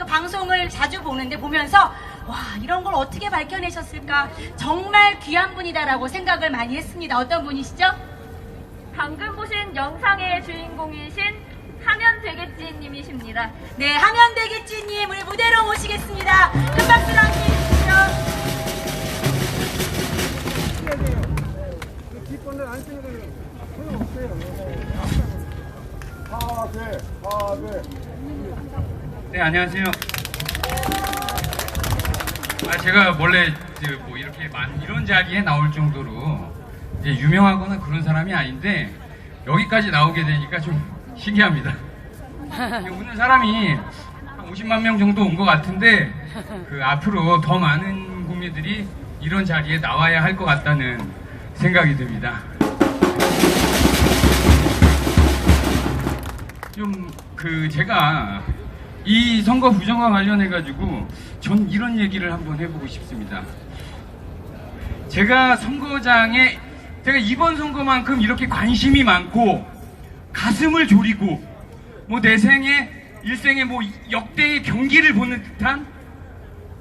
또 방송을 자주 보는데 보면서 와, 이런 걸 어떻게 밝혀내셨을까? 정말 귀한 분이다라고 생각을 많이 했습니다. 어떤 분이시죠? 방금 보신 영상의 주인공이신 하면되겠지님이십니다. 네, 하면되겠지님 우리 무대로 모시겠습니다. 큰 박수로 함께 해주시죠. 뒷번호 안 쓰는 거는 소용없어요. 네. 네, 안녕하세요. 제가 원래 뭐 이렇게 이런 자리에 나올 정도로 이제 유명하거나 그런 사람이 아닌데 여기까지 나오게 되니까 좀 신기합니다. 오는 사람이 한 50만 명 정도 온 것 같은데 앞으로 더 많은 국민들이 이런 자리에 나와야 할 것 같다는 생각이 듭니다. 좀 제가 이 선거 부정과 관련해 가지고 전 이런 얘기를 한번 해보고 싶습니다. 제가 이번 선거만큼 이렇게 관심이 많고 가슴을 졸이고 뭐 내 일생에 뭐 역대의 경기를 보는 듯한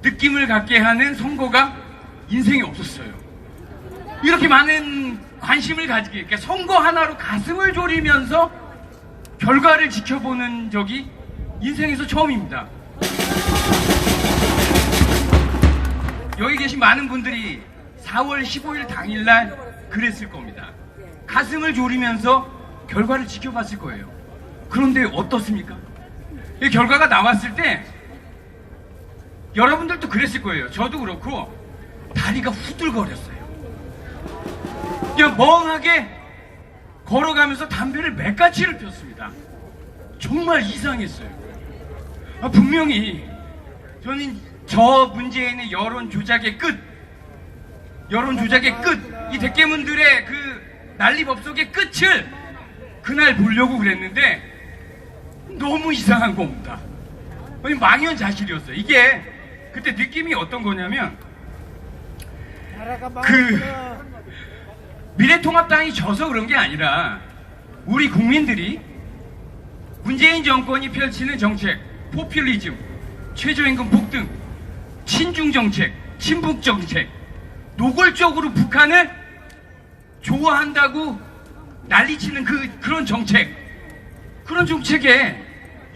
느낌을 갖게 하는 선거가 인생에 없었어요. 이렇게 많은 관심을 가지게, 그러니까 선거 하나로 가슴을 졸이면서 결과를 지켜보는 적이 인생에서 처음입니다. 여기 계신 많은 분들이 4월 15일 당일날 그랬을 겁니다. 가슴을 졸이면서 결과를 지켜봤을 거예요. 그런데 어떻습니까? 이 결과가 나왔을 때 여러분들도 그랬을 거예요. 저도 그렇고 다리가 후들거렸어요. 그냥 멍하게 걸어가면서 담배를 몇 가지를 폈습니다. 정말 이상했어요. 분명히 저는 저 문재인의 여론 조작의 끝, 이 대깨문들의 그 난리법석의 끝을 그날 보려고 그랬는데 너무 이상한 겁니다. 망연자실이었어요. 이게 그때 느낌이 어떤 거냐면 미래통합당이 져서 그런 게 아니라 우리 국민들이 문재인 정권이 펼치는 정책, 포퓰리즘, 최저임금 폭등, 친중 정책, 친북 정책, 노골적으로 북한을 좋아한다고 난리치는 그런 정책에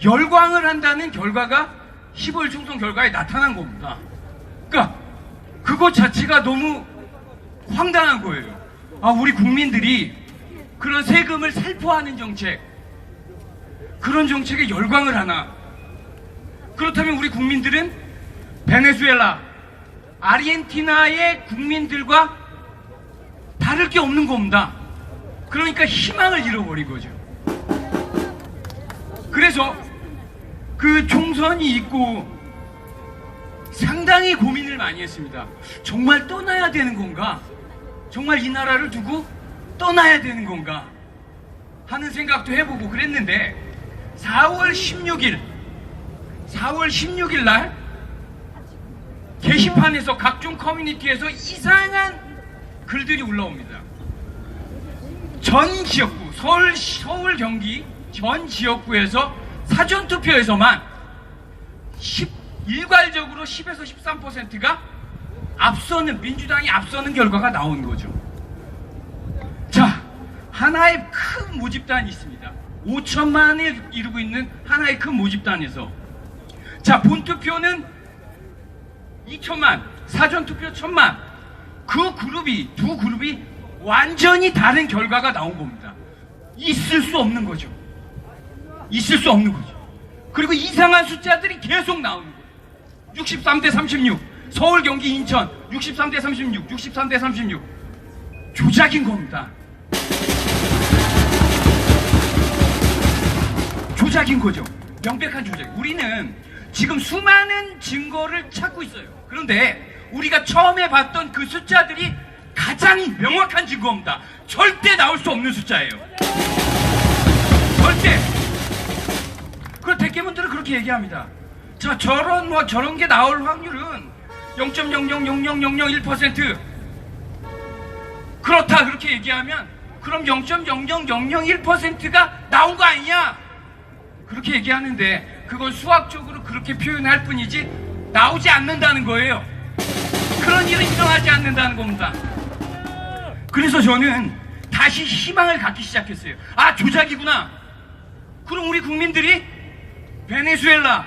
열광을 한다는 결과가 15일 총선 결과에 나타난 겁니다. 그러니까 그것 자체가 너무 황당한 거예요. 우리 국민들이 그런 세금을 살포하는 정책, 그런 정책에 열광을 하나? 그렇다면 우리 국민들은 베네수엘라, 아르헨티나의 국민들과 다를 게 없는 겁니다. 그러니까 희망을 잃어버린 거죠. 그래서 그 총선이 있고 상당히 고민을 많이 했습니다. 정말 떠나야 되는 건가? 정말 이 나라를 두고 떠나야 되는 건가? 하는 생각도 해보고 그랬는데 4월 16일 날 게시판에서 각종 커뮤니티에서 이상한 글들이 올라옵니다. 전 지역구, 서울, 경기 전 지역구에서 사전투표에서만 일괄적으로 10에서 13%가 민주당이 앞서는 결과가 나온 거죠. 자, 하나의 큰 모집단이 있습니다. 5천만을 이루고 있는 하나의 큰 모집단에서 자, 본투표는 2천만, 사전투표 1,000만, 두 그룹이 완전히 다른 결과가 나온 겁니다. 있을 수 없는 거죠. 그리고 이상한 숫자들이 계속 나오는 거예요. 63대 36, 서울, 경기, 인천 63대 36, 63대 36 조작인 겁니다. 조작인 거죠. 명백한 조작. 우리는 지금 수많은 증거를 찾고 있어요. 그런데 우리가 처음에 봤던 그 숫자들이 가장 명확한 증거입니다. 절대 나올 수 없는 숫자예요. 절대. 그 대깨문들은 그렇게 얘기합니다. 자, 저런 게 나올 확률은 0.0000001%. 그렇다 그렇게 얘기하면 그럼 0.00001%가 나온 거 아니냐? 그렇게 얘기하는데 그건 수학적으로 그렇게 표현할 뿐이지 나오지 않는다는 거예요. 그런 일은 일어나지 않는다는 겁니다. 그래서 저는 다시 희망을 갖기 시작했어요. 아, 조작이구나. 그럼 우리 국민들이 베네수엘라,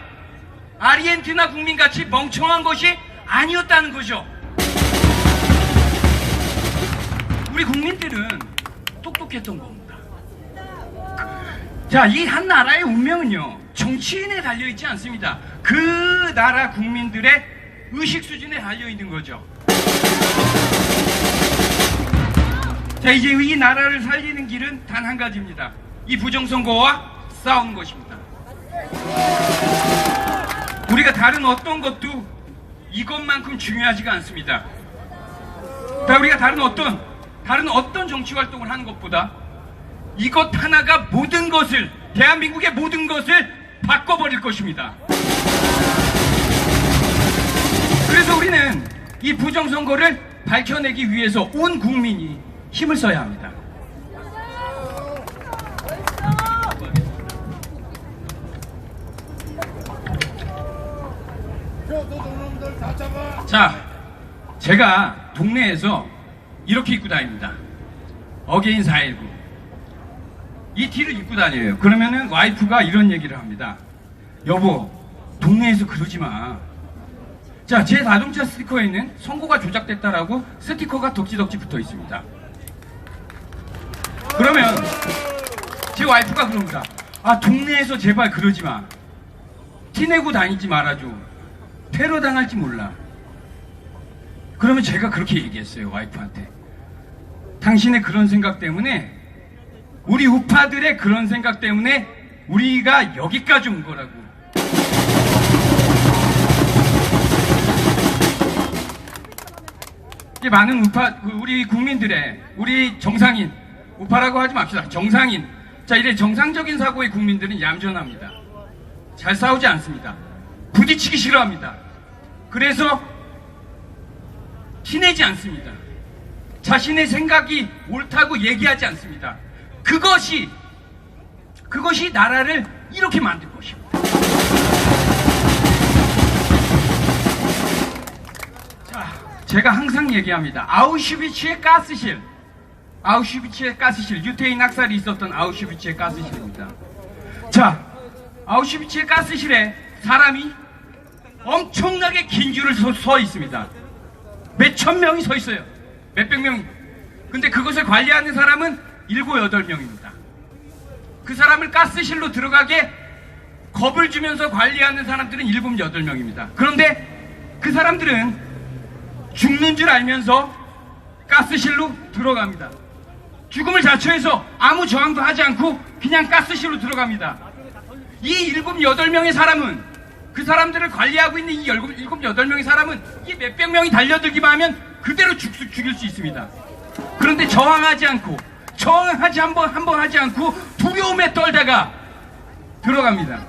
아르헨티나 국민같이 멍청한 것이 아니었다는 거죠. 우리 국민들은 똑똑했던 겁니다. 자, 이 한 나라의 운명은요, 정치인에 달려있지 않습니다. 그 나라 국민들의 의식 수준에 달려있는 거죠. 자, 이제 이 나라를 살리는 길은 단 한 가지입니다. 이 부정선거와 싸우는 것입니다. 우리가 다른 어떤 것도 이것만큼 중요하지가 않습니다. 우리가 다른 어떤 정치 활동을 하는 것보다 이것 하나가 모든 것을, 대한민국의 모든 것을 바꿔버릴 것입니다. 그래서 우리는 이 부정선거를 밝혀내기 위해서 온 국민이 힘을 써야 합니다. 자, 제가 동네에서 이렇게 입고 다닙니다. 어게인 4.19. 이 티를 입고 다녀요. 그러면은 와이프가 이런 얘기를 합니다. 여보, 동네에서 그러지 마. 자, 제 자동차 스티커에는 선거가 조작됐다라고 스티커가 덕지덕지 붙어 있습니다. 그러면 제 와이프가 그럽니다. 아, 동네에서 제발 그러지 마. 티내고 다니지 말아줘. 테러 당할지 몰라. 그러면 제가 그렇게 얘기했어요, 와이프한테. 당신의 그런 생각 때문에, 우리 우파들의 그런 생각 때문에 우리가 여기까지 온 거라고. 많은 우파, 우리 국민들의, 우리 정상인, 우파라고 하지 맙시다. 정상인. 자, 이래 정상적인 사고의 국민들은 얌전합니다. 잘 싸우지 않습니다. 부딪히기 싫어합니다. 그래서 티내지 않습니다. 자신의 생각이 옳다고 얘기하지 않습니다. 그것이 나라를 이렇게 만들 것입니다. 자, 제가 항상 얘기합니다. 아우슈비츠의 가스실, 유태인 학살이 있었던 아우슈비츠의 가스실입니다. 자, 아우슈비츠의 가스실에 사람이 엄청나게 긴 줄을 서 있습니다. 몇천 명이 서 있어요. 몇백 명이. 근데 그것을 관리하는 사람은 7, 8명입니다. 그 사람을 가스실로 들어가게 겁을 주면서 관리하는 사람들은 7, 8명입니다. 그런데 그 사람들은 죽는 줄 알면서 가스실로 들어갑니다. 죽음을 자처해서 아무 저항도 하지 않고 그냥 가스실로 들어갑니다. 이 7, 8명의 사람은, 그 사람들을 관리하고 있는 이 7, 8명의 사람은 이 몇백 명이 달려들기만 하면 그대로 죽일 수 있습니다. 그런데 저항하지 않고, 한 번 하지 않고 두려움에 떨다가 들어갑니다.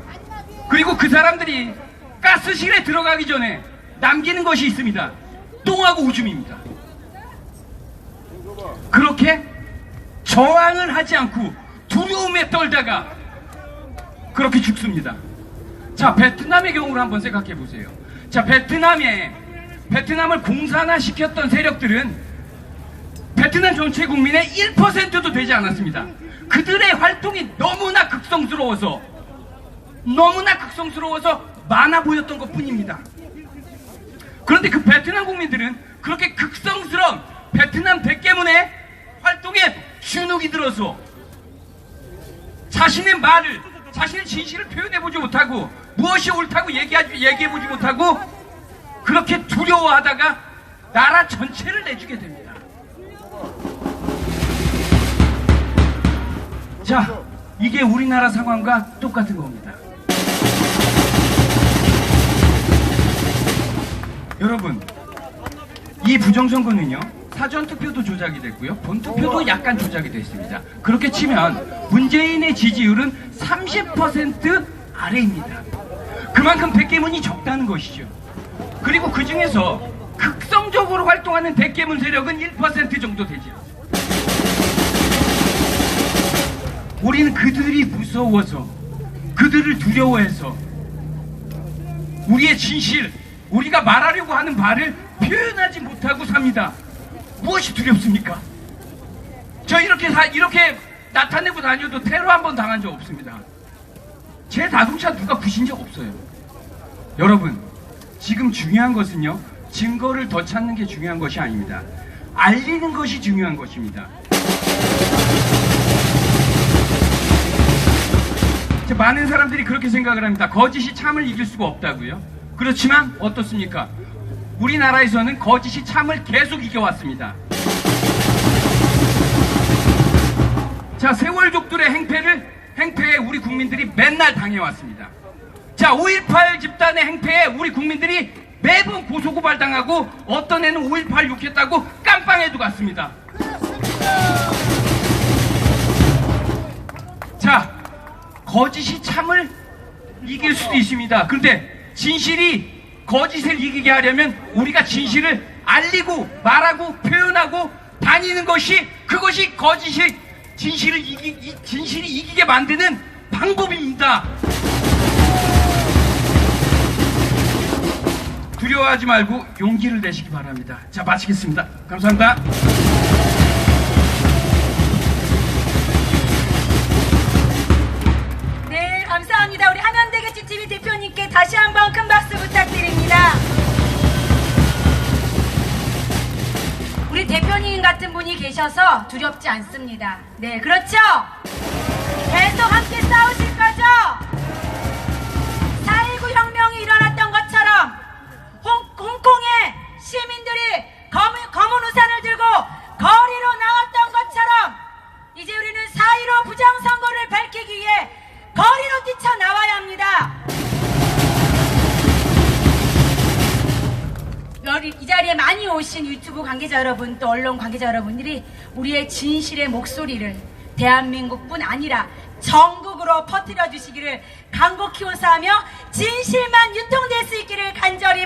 그리고 그 사람들이 가스실에 들어가기 전에 남기는 것이 있습니다. 똥하고 오줌입니다. 그렇게 저항을 하지 않고 두려움에 떨다가 그렇게 죽습니다. 자, 베트남의 경우를 한번 생각해 보세요. 자, 베트남을 공산화시켰던 세력들은 베트남 전체 국민의 1%도 되지 않았습니다. 그들의 활동이 너무나 극성스러워서 많아 보였던 것 뿐입니다. 그런데 그 베트남 국민들은 그렇게 극성스러운 베트남 백개문의 활동에 주눅이 들어서 자신의 진실을 표현해보지 못하고, 무엇이 옳다고 얘기해보지 못하고, 그렇게 두려워하다가 나라 전체를 내주게 됩니다. 자, 이게 우리나라 상황과 똑같은 겁니다. 여러분, 이 부정선거는요, 사전투표도 조작이 됐고요, 본투표도 약간 조작이 됐습니다. 그렇게 치면 문재인의 지지율은 30% 아래입니다. 그만큼 백개문이 적다는 것이죠. 그리고 그 중에서 극성적으로 활동하는 백개문 세력은 1% 정도 되지 않습니다. 우리는 그들이 무서워서, 그들을 두려워해서 우리의 진실, 우리가 말하려고 하는 말을 표현하지 못하고 삽니다. 무엇이 두렵습니까? 저 이렇게 나타내고 다녀도 테러 한 번 당한 적 없습니다. 제 자동차 누가 부신 적 없어요. 여러분, 지금 중요한 것은요, 증거를 더 찾는 게 중요한 것이 아닙니다. 알리는 것이 중요한 것입니다. 많은 사람들이 그렇게 생각을 합니다. 거짓이 참을 이길 수가 없다고요. 그렇지만 어떻습니까? 우리나라에서는 거짓이 참을 계속 이겨왔습니다. 자, 세월족들의 행패에 우리 국민들이 맨날 당해왔습니다. 자, 5.18 집단의 행패에 우리 국민들이 매번 고소고발당하고 어떤 애는 5.18 욕했다고 깜빵에도 갔습니다. 자, 거짓이 참을 이길 수도 있습니다. 그런데 진실이 거짓을 이기게 하려면 우리가 진실을 알리고 말하고 표현하고 다니는 것이, 그것이 거짓이 진실이 이기게 만드는 방법입니다. 두려워하지 말고 용기를 내시기 바랍니다. 자, 마치겠습니다. 감사합니다. 네, 감사합니다. 우리 하면대교TV 대표님께 다시 한번 큰 박수 부탁드립니다. 우리 대표님 같은 분이 계셔서 두렵지 않습니다. 네, 그렇죠? 계속 함께 싸우실 거죠? 4.19 혁명이 일어났던 것처럼 홍콩의 시민들이 검은 우산을 들고 거리로 나왔던 것처럼 이제 우리는 4.15 부정선거를 밝히기 위해 거리로 뛰쳐나와야 합니다. 이 자리에 많이 오신 유튜브 관계자 여러분, 또 언론 관계자 여러분들이 우리의 진실의 목소리를 대한민국뿐 아니라 전국으로 퍼뜨려 주시기를 간곡히 호소하며 진실만 유통될 수 있기를 간절히